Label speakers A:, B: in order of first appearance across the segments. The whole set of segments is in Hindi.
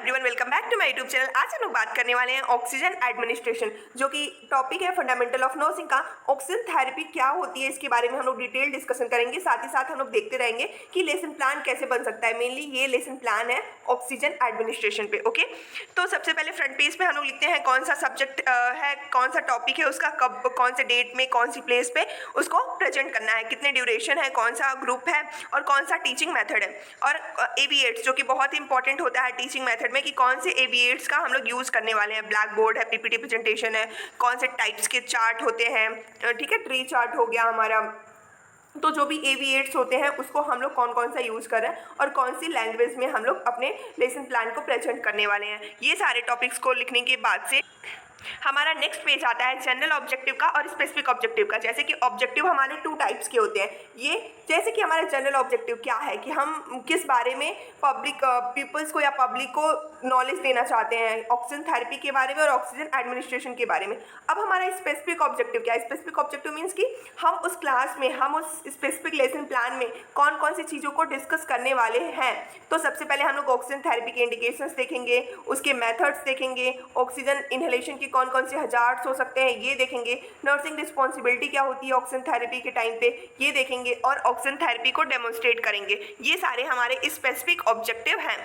A: Everyone, welcome back to my YouTube channel. आज हम लोग बात करने वाले हैं ऑक्सीजन एडमिनिस्ट्रेशन, जो कि टॉपिक है फंडामेंटल ऑफ नर्सिंग का। ऑक्सीजन थेरेपी क्या होती है, इसके बारे में हम लोग डिटेल डिस्कशन करेंगे। साथ ही साथ हम लोग देखते रहेंगे कि लेसन प्लान कैसे बन सकता है। मेनली ये लेसन प्लान है ऑक्सीजन एडमिनिस्ट्रेशन पे। ओके, तो सबसे पहले फ्रंट पेज पे हम लोग लिखते हैं कौन सा सब्जेक्ट है, कौन सा टॉपिक है, उसका कब, कौन से डेट में, कौन सी प्लेस पे उसको प्रेजेंट करना है, कितने ड्यूरेशन है, कौन सा ग्रुप है और कौन सा टीचिंग मेथड है। और एवीएट्स, जो कि बहुत इंपॉर्टेंट होता है टीचिंग मेथड में, कि कौन से एवीएट्स का हम लोग यूज़ करने वाले हैं। ब्लैक बोर्ड है, पीपीटी प्रेजेंटेशन है, कौन से टाइप्स के चार्ट होते हैं, ठीक है, ट्री चार्ट हो गया हमारा। तो जो भी एवीएट्स होते हैं उसको हम लोग कौन कौन सा यूज़ कर रहे हैं और कौन सी लैंग्वेज में हम लोग अपने लेसन प्लान को प्रेजेंट करने वाले हैं। ये सारे टॉपिक्स को लिखने के बाद से हमारा नेक्स्ट पेज आता है जनरल ऑब्जेक्टिव का और स्पेसिफिक ऑब्जेक्टिव का। जैसे कि ऑब्जेक्टिव हमारे 2 टाइप्स के होते हैं। ये जैसे कि हमारा जनरल ऑब्जेक्टिव क्या है कि हम किस बारे में पब्लिक पीपल्स को या पब्लिक को नॉलेज देना चाहते हैं ऑक्सीजन थेरेपी के बारे में और ऑक्सीजन एडमिनिस्ट्रेशन के बारे में। अब हमारा स्पेसिफिक ऑब्जेक्टिव क्या है? स्पेसिफिक ऑब्जेक्टिव मीन्स कि हम उस क्लास में, हम उस स्पेसिफिक लेसन प्लान में कौन कौन सी चीज़ों को डिस्कस करने वाले हैं। तो सबसे पहले हम लोग ऑक्सीजन थेरेपी के इंडिकेशंस देखेंगे, उसके मेथड्स देखेंगे, ऑक्सीजन इनहेलेशन की कौन कौन से हजार्ड्स हो सकते हैं ये देखेंगे, नर्सिंग रिस्पॉन्सिबिलिटी क्या होती है ऑक्सीजन थेरेपी के टाइम पे ये देखेंगे, और ऑक्सीजन थेरेपी को डेमोन्स्ट्रेट करेंगे। ये सारे हमारे स्पेसिफिक ऑब्जेक्टिव हैं।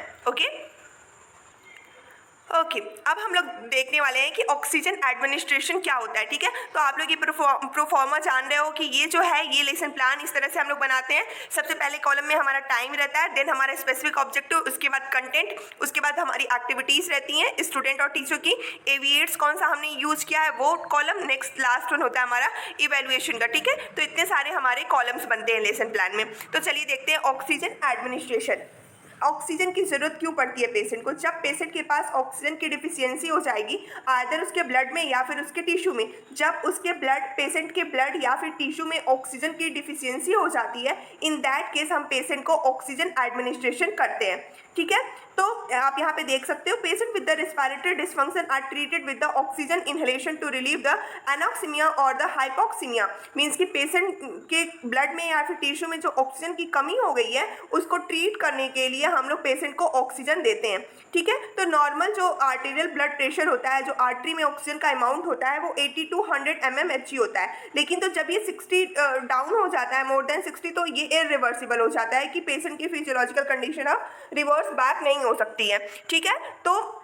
A: ओके, अब हम लोग देखने वाले हैं कि ऑक्सीजन एडमिनिस्ट्रेशन क्या होता है। ठीक है, तो आप लोग ये प्रोफॉर्मा जान रहे हो कि ये जो है ये लेसन प्लान इस तरह से हम लोग बनाते हैं। सबसे पहले कॉलम में हमारा टाइम रहता है, देन हमारा स्पेसिफिक ऑब्जेक्टिव, उसके बाद कंटेंट, उसके बाद हमारी एक्टिविटीज़ रहती हैं स्टूडेंट और टीचर की, एवीएट्स कौन सा हमने यूज़ किया है वो कॉलम, नेक्स्ट लास्ट वन होता है हमारा इवेल्युएशन का। ठीक है, तो इतने सारे हमारे कॉलम्स बनते हैं लेसन प्लान में। तो चलिए देखते हैं ऑक्सीजन एडमिनिस्ट्रेशन। ऑक्सीजन की ज़रूरत क्यों पड़ती है पेशेंट को? जब पेशेंट के पास ऑक्सीजन की डिफिशियंसी हो जाएगी आइदर उसके ब्लड में या फिर उसके टिश्यू में, जब उसके पेशेंट के ब्लड या फिर टिश्यू में ऑक्सीजन की डिफिशियंसी हो जाती है, इन दैट केस हम पेशेंट को ऑक्सीजन एडमिनिस्ट्रेशन करते हैं। ठीक है, तो आप यहाँ पे देख सकते हो, patient with the respiratory dysfunction are treated with the oxygen inhalation to relieve the anoxemia और द हाइपोक्सीमिया। मीन्स कि पेशेंट के ब्लड में या फिर टिश्यू में जो ऑक्सीजन की कमी हो गई है उसको ट्रीट करने के लिए हम लोग पेशेंट को ऑक्सीजन देते हैं। ठीक है, तो नॉर्मल जो आर्टेरियल ब्लड प्रेशर होता है, जो आर्टरी में ऑक्सीजन का अमाउंट होता है वो 80 to 100 mmHg होता है। लेकिन तो जब ये 60 डाउन हो जाता है, मोर देन 60, तो ये इरिवर्सिबल हो जाता है कि पेशेंट की फिजियोलॉजिकल कंडीशन अब रिवर्स बैक नहीं हो सकती है। ठीक है, तो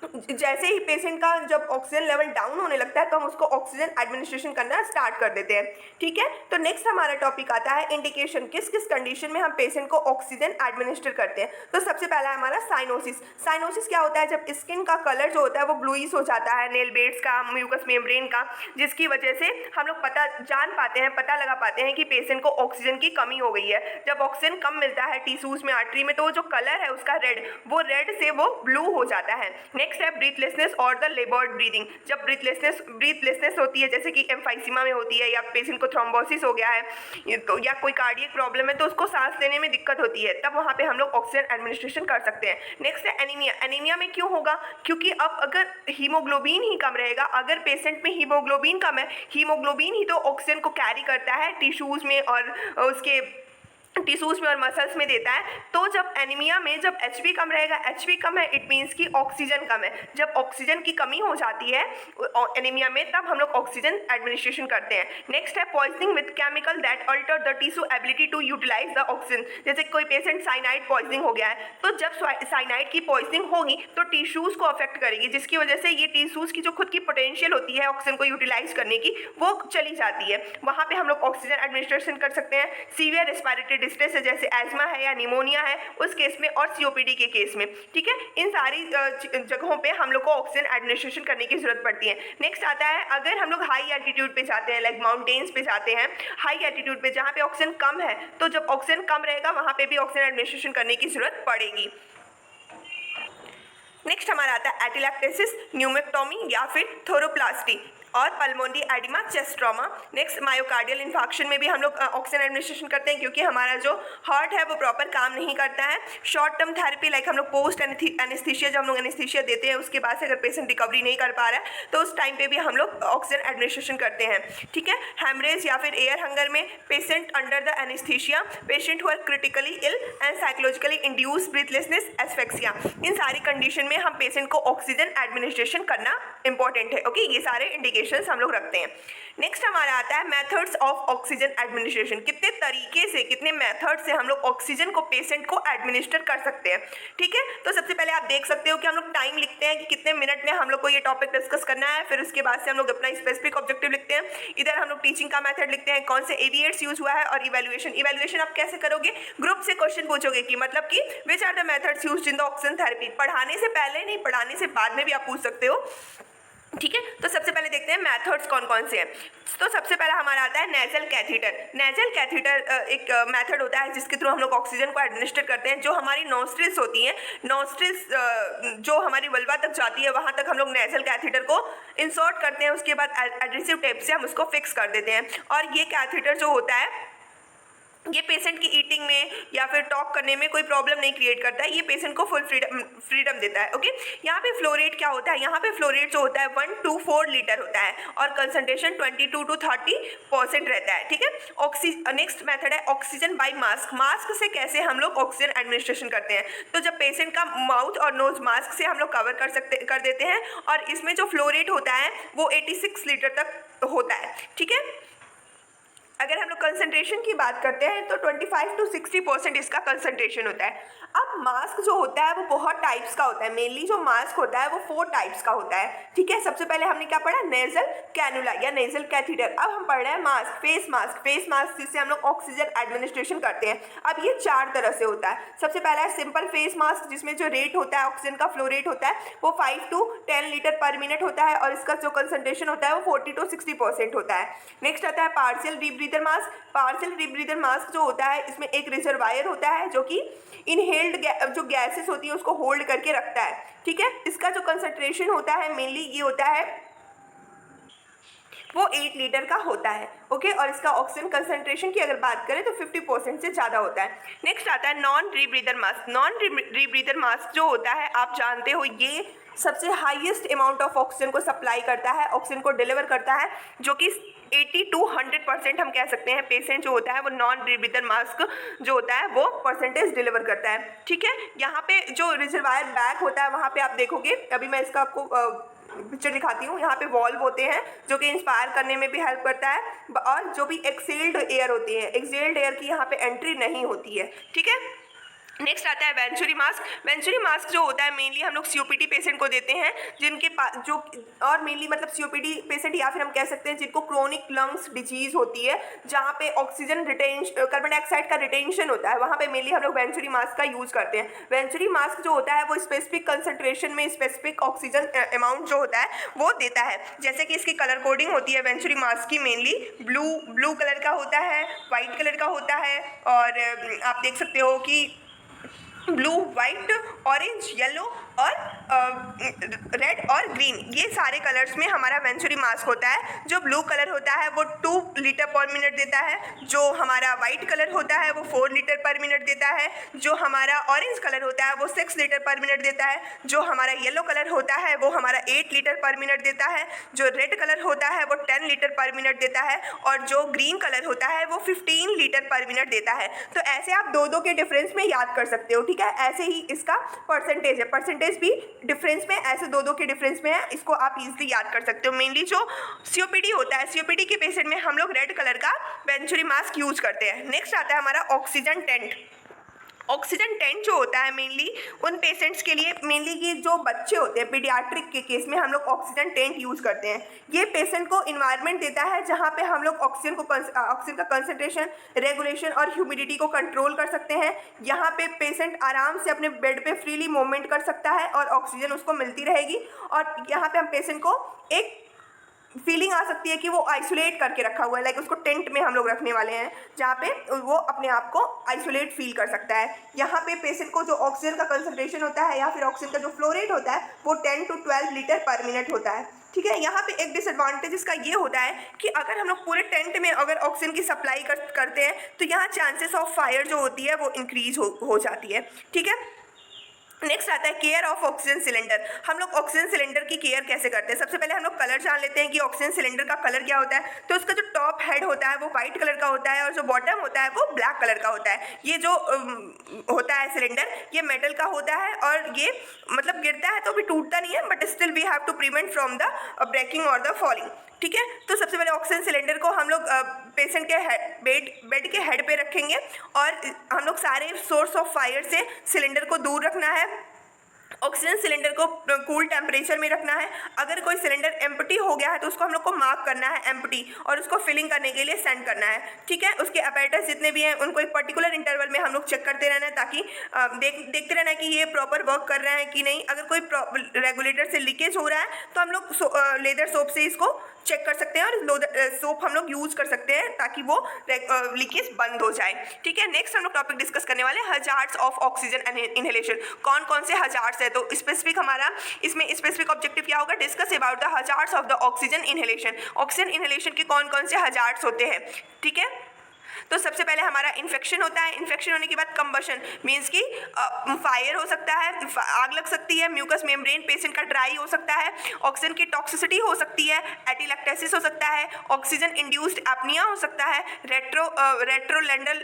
A: जैसे ही पेशेंट का जब ऑक्सीजन लेवल डाउन होने लगता है तो हम उसको ऑक्सीजन एडमिनिस्ट्रेशन करना स्टार्ट कर देते हैं। ठीक है, तो नेक्स्ट हमारा टॉपिक आता है इंडिकेशन, किस किस कंडीशन में हम पेशेंट को ऑक्सीजन एडमिनिस्टर करते हैं। तो सबसे पहला है हमारा साइनोसिस। साइनोसिस क्या होता है? जब स्किन का कलर जो होता है वो ब्लूइश हो जाता है, नेल बेड्स का, म्यूकस मेम्ब्रेन का, जिसकी वजह से हम लोग पता लगा पाते हैं कि पेशेंट को ऑक्सीजन की कमी हो गई है। जब ऑक्सीजन कम मिलता है टिश्यूज में, आर्टरी में, तो जो कलर है उसका रेड से वो ब्लू हो जाता है। नेक्स्ट है ब्रीथलेसनेस और द लेबर्ड ब्रीदिंग। जब ब्रीथलेसनेस होती है, जैसे कि एम्फाइसीमा में होती है, या पेशेंट को थ्रोम्बोसिस हो गया है तो, या कोई कार्डियक प्रॉब्लम है तो उसको सांस लेने में दिक्कत होती है, तब वहाँ पे हम लोग ऑक्सीजन एडमिनिस्ट्रेशन कर सकते हैं। नेक्स्ट है एनीमिया। एनीमिया में क्यों होगा? क्योंकि अब अगर हीमोग्लोबिन ही कम रहेगा, अगर पेशेंट में हीमोग्लोबिन कम है, हीमोग्लोबिन ही तो ऑक्सीजन को कैरी करता है टिश्यूज में और उसके टिश्यूज में और मसल्स में देता है। तो जब एनीमिया में जब एचबी कम रहेगा, एचबी कम है इट मीन्स कि ऑक्सीजन कम है। जब ऑक्सीजन की कमी हो जाती है एनीमिया में, तब हम लोग ऑक्सीजन एडमिनिस्ट्रेशन करते हैं। नेक्स्ट है poisoning with chemical that alter the tissue ability to utilize the oxygen. जैसे कोई पेशेंट साइनाइड पॉइजनिंग हो गया है, तो जब साइनाइड की पॉइजनिंग होगी तो टिश्यूज को अफेक्ट करेगी, जिसकी वजह से ये टिश्यूज की जो खुद की पोटेंशियल होती है ऑक्सीजन को यूटिलाइज करने की, वो चली जाती है। वहाँ पे हम लोग ऑक्सीजन एडमिनिस्ट्रेशन कर सकते हैं। सीवियर रेस्पिरेटरी डिस्ट्रेस है, जैसे एस्मा है या निमोनिया है उस केस में, और सीओपीडी के केस में। ठीक है, इन सारी जगहों पे हम लोग को ऑक्सीजन एडमिनिस्ट्रेशन करने की जरूरत पड़ती है। नेक्स्ट आता है अगर हम लोग हाई एल्टीट्यूड पे जाते हैं, लाइक माउंटेन्स पे जाते हैं, हाई एल्टीट्यूड पे जहाँ पे ऑक्सीजन कम है, तो जब ऑक्सीजन कम रहेगा वहाँ पे भी ऑक्सीजन एडमिनिस्ट्रेशन करने की जरूरत पड़ेगी। नेक्स्ट हमारा आता है एटिलैक्टेसिस, न्यूमेक्टोमी या फिर थोरोप्लास्टी। और pulmonary oedema, chest trauma. Next myocardial infarction में भी हम लोग ऑक्सीजन एडमिनिस्ट्रेशन करते हैं क्योंकि हमारा जो हार्ट है वो प्रॉपर काम नहीं करता है। शॉर्ट टर्म थेरेपी लाइक हम लोग पोस्ट एनेस्थीसिया, जब हम लोग एनेस्थीसिया देते हैं उसके बाद से अगर पेशेंट रिकवरी नहीं कर पा रहा है तो उस टाइम पे भी हम लोग ऑक्सीजन एडमिनिस्ट्रेशन करते हैं, ठीक है। हेमरेज या फिर एयर हंगर में patient under the anaesthesia, patient who are critically ill and psychologically induce breathlessness, asphyxia, इन सारी कंडीशन में हम पेशेंट को ऑक्सीजन एडमिनिस्ट्रेशन करना इंपॉर्टेंट है। ओके, ये सारे इंडिकेशंस हम लोग रखते हैं। नेक्स्ट हमारा आता है मेथड्स ऑफ ऑक्सीजन एडमिनिस्ट्रेशन, कितने तरीके से, कितने मेथड से हम लोग ऑक्सीजन को पेशेंट को एडमिनिस्टर कर सकते हैं, ठीक है। तो सबसे पहले आप देख सकते हो कि हम लोग टाइम लिखते हैं कि कितने मिनट में हम लोग को ये टॉपिक डिस्कस करना है, फिर उसके बाद से हम लोग अपना स्पेसिफिक ऑब्जेक्टिव लिखते हैं। इधर हम लोग टीचिंग का मेथड लिखते हैं, कौन से एविएट्स यूज हुआ है, और इवैल्यूएशन आप कैसे करोगे, ग्रुप से क्वेश्चन पूछोगे कि मतलब कि which are the methods used in the oxygen therapy. पढ़ाने से पहले नहीं, पढ़ाने से बाद में भी आप पूछ सकते हो, ठीक है। तो सबसे पहले देखते हैं मेथड्स कौन कौन से हैं। तो सबसे पहला हमारा आता है नेजल कैथीटर। नेजल कैथीटर एक मेथड होता है जिसके थ्रू हम लोग ऑक्सीजन को एडमिनिस्टर करते हैं। जो हमारी नॉस्ट्रिल्स होती हैं, नॉस्ट्रिल्स जो हमारी वल्वा तक जाती है वहाँ तक हम लोग नेजल कैथीटर को इंसर्ट करते हैं, उसके बाद एडहेसिव टेप से हम उसको फिक्स कर देते हैं। और ये कैथीटर जो होता है ये पेशेंट की ईटिंग में या फिर टॉक करने में कोई प्रॉब्लम नहीं क्रिएट करता है, ये पेशेंट को फुल फ्रीडम देता है। ओके, यहाँ पे फ्लो रेट क्या होता है, यहाँ पे फ्लो रेट जो होता है 1 to 4 लीटर होता है और कंसंट्रेशन 22 to 30% रहता है, ठीक है। नेक्स्ट मेथड है ऑक्सीजन बाय मास्क। मास्क से कैसे हम लोग ऑक्सीजन एडमिनिस्ट्रेशन करते हैं, तो जब पेशेंट का माउथ और नोज मास्क से हम लोग कवर कर देते हैं और इसमें जो फ्लो रेट होता है वो 86 लीटर तक होता है, ठीक है। अगर हम लोग कंसंट्रेशन की बात करते हैं तो 25 to 60% इसका कंसंट्रेशन होता है। अब मास्क जो होता है वो बहुत टाइप्स का होता है, मेनली जो मास्क होता है वो 4 टाइप्स का होता है, ठीक है। सबसे पहले हमने क्या पढ़ा, नेजल कैनुला या नेजल कैथीटर। अब हम पढ़ रहे हैं मास्क, फेस मास्क जिससे हम लोग ऑक्सीजन एडमिनिस्ट्रेशन करते हैं। अब ये 4 तरह से होता है। सबसे पहला है सिंपल फेस मास्क, जिसमें जो रेट होता है ऑक्सीजन का फ्लो रेट होता है वो 5 to 10 लीटर पर मिनट होता है और इसका जो कंसंट्रेशन होता है वो 40 to 60% होता है। नेक्स्ट आता है पार्शियल रीब्रीदर मास्क। पार्शियल रीब्रीदर मास्क जो होता है इसमें एक रिजर्वायर होता है जो कि इनहेल्ड जो गैसेस होती है उसको होल्ड करके रखता है, ठीक है। इसका जो कंसंट्रेशन होता है मेनली ये होता है वो 8 लीटर का होता है, ओके। और इसका ऑक्सीजन कंसंट्रेशन की अगर बात करें तो 50% से ज़्यादा होता है। नेक्स्ट आता है नॉन रीब्रीदर मास्क। नॉन रीब्रीदर मास्क जो होता है आप जानते हो ये सबसे हाईएस्ट अमाउंट ऑफ ऑक्सीजन को सप्लाई करता है, ऑक्सीजन को डिलीवर करता है, जो कि 80 to 100% हम कह सकते हैं पेशेंट जो होता है वो नॉन रीब्रीदर मास्क जो होता है वो परसेंटेज डिलीवर करता है, ठीक है। यहाँ पे जो रिजर्वायर बैग होता है वहाँ पे आप देखोगे, अभी मैं इसका आपको पिक्चर दिखाती हूँ। यहाँ पे वॉल्व होते हैं जो कि इंस्पायर करने में भी हेल्प करता है और जो भी एक्सेल्ड एयर होती है, एक्सेल्ड एयर की यहाँ पे एंट्री नहीं होती है, ठीक है। नेक्स्ट आता है वेंचुरी मास्क। वेंचुरी मास्क जो होता है मेनली हम लोग सीओपीडी पेशेंट को देते हैं जिनके पास जो और मेनली मतलब सीओपीडी पेशेंट या फिर हम कह सकते हैं जिनको क्रोनिक लंग्स डिजीज होती है जहाँ पे ऑक्सीजन कार्बन डाइऑक्साइड का रिटेंशन होता है, वहाँ पे मेनली हम लोग वेंचुरी मास्क का यूज़ करते हैं। वेंचुरी मास्क जो होता है वो स्पेसिफिक कंसंट्रेशन में स्पेसिफिक ऑक्सीजन अमाउंट जो होता है वो देता है। जैसे कि इसकी कलर कोडिंग होती है वेंचुरी मास्क की, मेनली ब्लू कलर का होता है, वाइट कलर का होता है और आप देख सकते हो कि ब्लू, वाइट, ऑरेंज, येलो और रेड और ग्रीन, ये सारे कलर्स में हमारा वेंचुरी मास्क होता है। जो ब्लू कलर होता है वो 2 लीटर पर मिनट देता है, जो हमारा वाइट कलर होता है वो 4 लीटर पर मिनट देता है, जो हमारा ऑरेंज कलर होता है वो 6 लीटर पर मिनट देता है, जो हमारा येलो कलर होता है वो हमारा 8 लीटर पर मिनट देता है, जो रेड कलर होता है वो 10 लीटर पर मिनट देता है और जो ग्रीन कलर होता है वो 15 लीटर पर मिनट देता है। तो ऐसे आप दो के डिफरेंस में याद कर सकते हो, ठीक है। ऐसे ही इसका परसेंटेज है, परसेंटेज भी डिफरेंस में ऐसे दो के डिफरेंस में है, इसको आप इजीली याद कर सकते हो। मेनली जो सीओपीडी होता है, सीओपीडी के पेशेंट में हम लोग रेड कलर का वेंचुरी मास्क यूज करते हैं। नेक्स्ट आता है हमारा ऑक्सीजन टेंट। ऑक्सीजन टेंट जो होता है मेनली उन पेशेंट्स के लिए, मेनली ये जो बच्चे होते हैं पीडियाट्रिक के केस में हम लोग ऑक्सीजन टेंट यूज़ करते हैं। ये पेशेंट को इन्वायरमेंट देता है जहाँ पे हम लोग ऑक्सीजन का कंसंट्रेशन, रेगुलेशन और ह्यूमिडिटी को कंट्रोल कर सकते हैं। यहाँ पे पेशेंट आराम से अपने बेड पे फ्रीली मूवमेंट कर सकता है और ऑक्सीजन उसको मिलती रहेगी और यहाँ पे हम पेशेंट को एक फीलिंग आ सकती है कि वो आइसोलेट करके रखा हुआ है, लाइक उसको टेंट में हम लोग रखने वाले हैं जहाँ पे वो अपने आप को आइसोलेट फील कर सकता है। यहाँ पे पेशेंट को जो ऑक्सीजन का कंसंट्रेशन होता है या फिर ऑक्सीजन का जो फ्लो रेट होता है वो 10 to 12 लीटर पर मिनट होता है। ठीक है। यहाँ पे एक डिसएडवांटेज इसका ये होता है कि अगर हम लोग पूरे टेंट में अगर ऑक्सीजन की सप्लाई करते हैं तो यहाँ चांसेस ऑफ फायर जो होती है वो इंक्रीज हो जाती है। ठीक है। नेक्स्ट आता है केयर ऑफ ऑक्सीजन सिलेंडर। हम लोग ऑक्सीजन सिलेंडर की केयर कैसे करते हैं? सबसे पहले हम लोग कलर जान लेते हैं कि ऑक्सीजन सिलेंडर का कलर क्या होता है। तो उसका जो टॉप हेड होता है वो वाइट कलर का होता है और जो बॉटम होता है वो ब्लैक कलर का होता है। ये जो होता है सिलेंडर, ये मेटल का होता है और ये मतलब गिरता है तो भी टूटता नहीं है, but still we have to prevent from the breaking और द फॉलिंग। ठीक है। तो सबसे पहले ऑक्सीजन सिलेंडर को हम लोग पेशेंट के बेड के हेड पे रखेंगे और हम लोग सारे सोर्स ऑफ फायर से सिलेंडर को दूर रखना है। ऑक्सीजन सिलेंडर को कूल टेम्परेचर में रखना है। अगर कोई सिलेंडर एम्प्टी हो गया है तो उसको हम लोग को मार्क करना है एम्प्टी और उसको फिलिंग करने के लिए सेंड करना है। ठीक है। उसके अपैरेटस जितने भी हैं उनको एक पर्टिकुलर इंटरवल में हम लोग चेक करते रहना है ताकि देखते रहना है कि ये प्रॉपर वर्क कर रहा है कि नहीं। अगर कोई रेगुलेटर से लीकेज हो रहा है तो हम लोग लेदर सोप से इसको चेक कर सकते हैं और सोप हम लोग यूज़ कर सकते हैं ताकि वो लीकेज बंद हो जाए। ठीक है। नेक्स्ट हम लोग टॉपिक डिस्कस करने वाले हैं हजार्ड्स ऑफ ऑक्सीजन इनहेलेशन। कौन कौन से हजार्ड्स है? तो स्पेसिफिक हमारा इसमें स्पेसिफिक ऑब्जेक्टिव क्या होगा? Discuss about the hazards of the oxygen inhalation. Oxygen inhalation के कौन कौन से हजार्ड्स होते हैं? ठीक है। तो सबसे पहले हमारा इन्फेक्शन होता है। इन्फेक्शन होने के बाद कंबशन मीन्स कि फायर हो सकता है, आग लग सकती है, म्यूकस मेम्ब्रेन पेशेंट का ड्राई हो सकता है, ऑक्सीजन की टॉक्सिसिटी हो सकती है, एटिलैक्टेसिस हो सकता है, ऑक्सीजन इंड्यूस्ड एपनिया हो सकता है, रेट्रोलेंडल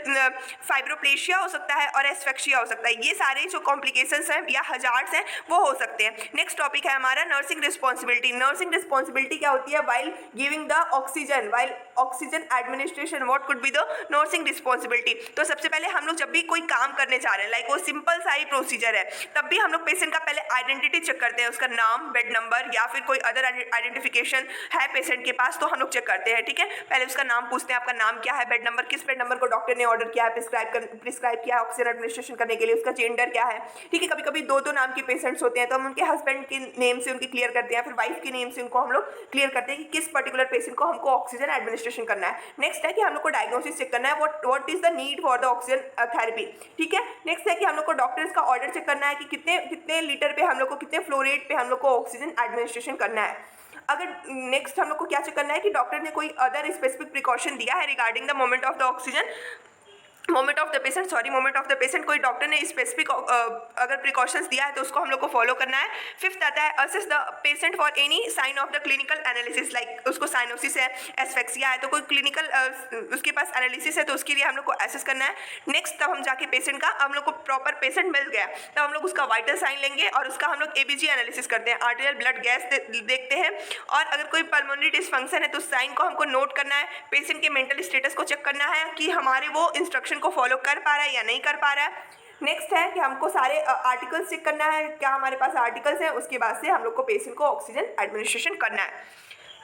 A: फाइब्रोप्लेशिया हो सकता है और एस्फेक्शिया हो सकता है। ये सारे जो कॉम्प्लिकेशंस हैं या हजार्ड्स हैं वो हो सकते हैं। नेक्स्ट टॉपिक है हमारा नर्सिंग रिस्पॉन्सिबिलिटी। नर्सिंग रिस्पॉन्सिबिलिटी क्या होती है? While giving the oxygen, while oxygen administration, what could be the nursing responsibility. तो सबसे पहले हम लोग जब भी कोई काम करने जा रहे हैं, लाइक वो सिंपल सा ही प्रोसीजर है, तब भी हम लोग पेशेंट का पहले आइडेंटिटी चेक करते हैं, उसका नाम, बेड नंबर या फिर कोई अदर आइडेंटिफिकेशन है पेशेंट के पास तो हम लोग चेक करते हैं। ठीक है। पहले उसका नाम पूछते हैं, आपका नाम क्या है, बेड नंबर, किस बेड नंबर को डॉक्टर ने ऑर्डर किया है, प्रिस्क्राइब किया है ऑक्सीजन एडमिनिस्ट्रेशन करने के लिए, उसका जेंडर क्या है। ठीक है। कभी कभी दो नाम के पेशेंट्स होते हैं तो हम उनके हस्बैंड के नेम से उनकी क्लियर करते हैं, फिर वाइफ के नेम से उनको हम लोग क्लियर करते हैं कि किस पर्टिकुलर पेशेंट को हमको ऑक्सीजन एडमिनिस्ट्रेशन करना है। नेक्स्ट है कि हम लोग को डायग्नोसिस चेक करना है, what is the need for the oxygen therapy. ठीक है। नेक्स्ट है कि हम लोग को डॉक्टर्स का ऑर्डर चेक करना है कि कितने लीटर पे हम लोग को, कितने फ्लो रेट पे हम लोग को ऑक्सीजन एडमिनिस्ट्रेशन करना है। अगर नेक्स्ट हम लोग को क्या चेक करना है कि डॉक्टर ने कोई अदर स्पेसिफिक प्रिकॉशन दिया है regarding the moment of the oxygen, moment of the patient कोई डॉक्टर ने स्पेसिफिक अगर प्रिकॉशंस दिया है तो उसको हम लोग को फॉलो करना है। फिफ्थ आता है assess the patient for any sign of the clinical analysis, like उसको साइनोसिस है, एस्फेक्सिया है, तो कोई क्लिनिकल उसके पास एनालिसिस है तो उसके लिए हम लोग को एसेस करना है। नेक्स्ट तब हम जाके पेशेंट का, हम लोग को प्रॉपर पेशेंट मिल गया तब हम लोग उसका वाइटल साइन लेंगे और उसका हम लोग एबीजी एनालिसिस करते हैं, आर्टेरियल ब्लड गैस देखते हैं। और अगर कोई पल्मोनरी डिसफंक्शन है तो उस साइन को हमको नोट करना है। पेशेंट के मेंटल स्टेटस को चेक करना है कि हमारे वो इंस्ट्रक्शन को फॉलो कर पा रहा है या नहीं कर पा रहा है। नेक्स्ट है कि हमको सारे आर्टिकल्स चेक करना है, क्या हमारे पास आर्टिकल्स हैं, उसके बाद से हम लोग को पेशेंट को ऑक्सीजन एडमिनिस्ट्रेशन करना है।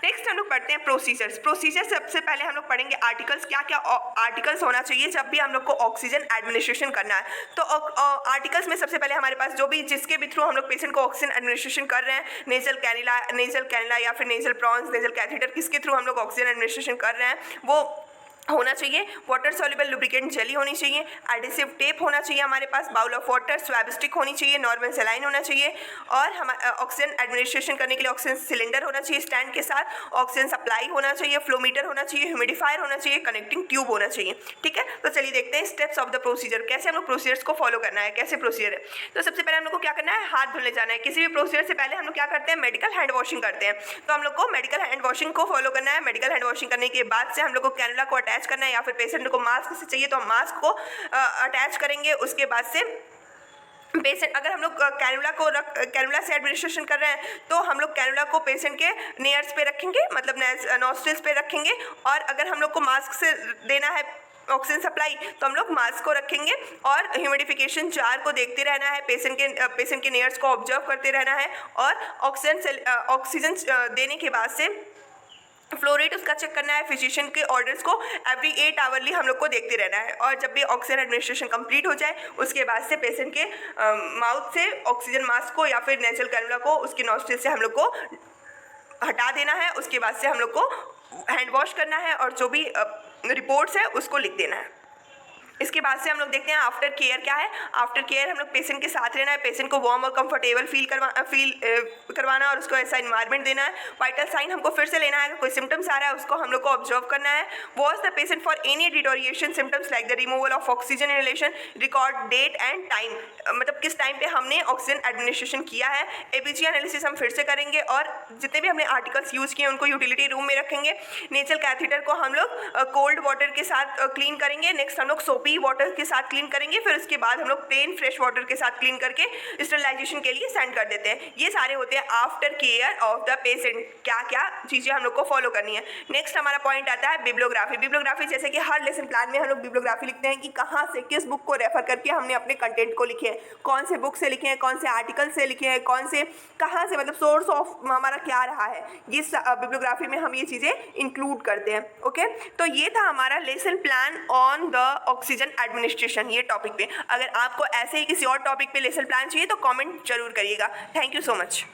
A: नेक्स्ट हम लोग पढ़ते हैं प्रोसीजर्स। प्रोसीजर सबसे पहले हम लोग पढ़ेंगे आर्टिकल्स, क्या क्या आर्टिकल्स होना चाहिए जब भी हम लोग को ऑक्सीजन एडमिनिस्ट्रेशन करना है। तो आर्टिकल्स में सबसे पहले हमारे पास जो भी जिसके भी थ्रू हम लोग पेशेंट को ऑक्सीजन एडमिनिस्ट्रेशन कर रहे हैं, नेजल कैनिला या फिर नेजल प्रॉन्स, नेजल कैथेटर, किसके थ्रू हम लोग ऑक्सीजन एडमिनिस्ट्रेशन कर रहे हैं वो होना चाहिए। वाटर सॉल्युबल लुब्रिकेंट जेली होनी चाहिए, एडिसिव टेप होना चाहिए हमारे पास, bowl of water, swab stick होनी चाहिए, नॉर्मल सेलाइन होना चाहिए और हम ऑक्सीजन एडमिनिस्ट्रेशन करने के लिए ऑक्सीजन सिलेंडर होना चाहिए स्टैंड के साथ, ऑक्सीजन सप्लाई होना चाहिए, फ्लोमीटर होना चाहिए, ह्यूमिडिफायर होना चाहिए, कनेक्टिंग ट्यूब होना चाहिए। ठीक है। तो चलिए देखते हैं स्टेप्स ऑफ द प्रोसीजर, कैसे हम लोग प्रोसीजर्स को फॉलो करना है, कैसे प्रोसीजर है। तो सबसे पहले हम लोग को क्या करना है, हाथ धुलने जाना है। किसी भी प्रोसीजर से पहले हम लोग क्या करते हैं, मेडिकल हैंड वॉशिंग करते हैं। तो हम लोग को मेडिकल हैंड वॉशिंग को फॉलो करना है। मेडिकल हैंड वॉशिंग करने के बाद से हम लोग को कैनुला को अटैच करना है या फिर पेशेंट को मास्क से चाहिए तो हम मास्क को अटैच करेंगे। उसके बाद से पेशेंट, अगर हम लोग कैनुला से एडमिनिस्ट्रेशन कर रहे हैं तो हम लोग कैनुला को पेशेंट के नेयर्स पे रखेंगे, मतलब नॉस्ट्रिल्स पे रखेंगे। और अगर हम लोग को मास्क से देना है ऑक्सीजन सप्लाई तो हम लोग मास्क को रखेंगे और ह्यूमिडिफिकेशन जार को देखते रहना है, पेशेंट के नेयर्स को ऑब्जर्व करते रहना है। और ऑक्सीजन देने के बाद से फ्लो रेट उसका चेक करना है। फिजिशियन के ऑर्डर्स को एवरी 8 आवरली हम लोग को देखते रहना है। और जब भी ऑक्सीजन एडमिनिस्ट्रेशन कंप्लीट हो जाए उसके बाद से पेशेंट के माउथ से ऑक्सीजन मास्क को या फिर नेजल कैनुला को उसकी नॉस्ट्रिल से हम लोग को हटा देना है। उसके बाद से हम लोग को हैंड वॉश करना है और जो भी रिपोर्ट्स है उसको लिख देना है। इसके बाद से हम लोग देखते हैं आफ्टर केयर क्या है। आफ्टर केयर हम लोग पेशेंट के साथ रहना है, पेशेंट को वार्म और कंफर्टेबल फील करवाना और उसको ऐसा इन्वायरमेंट देना है। वाइटल साइन हमको फिर से लेना है, अगर कोई सिम्टम्स आ रहा है उसको हम लोग को ऑब्जर्व करना है। Watch the patient for any deterioration symptoms like the removal of oxygen inhalation, record date and time, मतलब किस टाइम पे हमने ऑक्सीजन एडमिनिस्ट्रेशन किया है। एबीजी एनालिसिस हम फिर से करेंगे और जितने भी हमने आर्टिकल्स यूज़ किए उनको यूटिलिटी रूम में रखेंगे। नेचुरल कैथेटर को हम लोग कोल्ड वाटर के साथ क्लीन करेंगे। नेक्स्ट हम लोग सोपी वाटर के साथ क्लीन करेंगे, फिर उसके बाद हम लोग प्लेन फ्रेश वाटर के साथ क्लीन करके स्टरलाइजेशन के लिए सेंड कर देते हैं। ये सारे होते हैं after care of the patient, क्या क्या चीज़ें हम लोग को फॉलो करनी है। नेक्स्ट हमारा पॉइंट आता है बिब्लियोग्राफी। बिब्लियोग्राफी जैसे कि हर लेसन प्लान में हम लोग बिब्लियोग्राफी लिखते हैं कि कहाँ से किस बुक को रेफर करके हमने अपने कंटेंट को लिखे हैं, कौन से बुक से लिखे हैं, कौन से आर्टिकल से लिखे हैं, कौन से कहाँ से, मतलब सोर्स ऑफ हमारा क्या रहा है। ये बिब्लियोग्राफी में हम ये चीज़ें इंक्लूड करते हैं। ओके, तो ये था हमारा lesson plan on the oxygen administration, ये टॉपिक पे। अगर आपको ऐसे ही किसी और टॉपिक पे लेसन प्लान चाहिए तो कमेंट जरूर करिएगा। Thank you so much.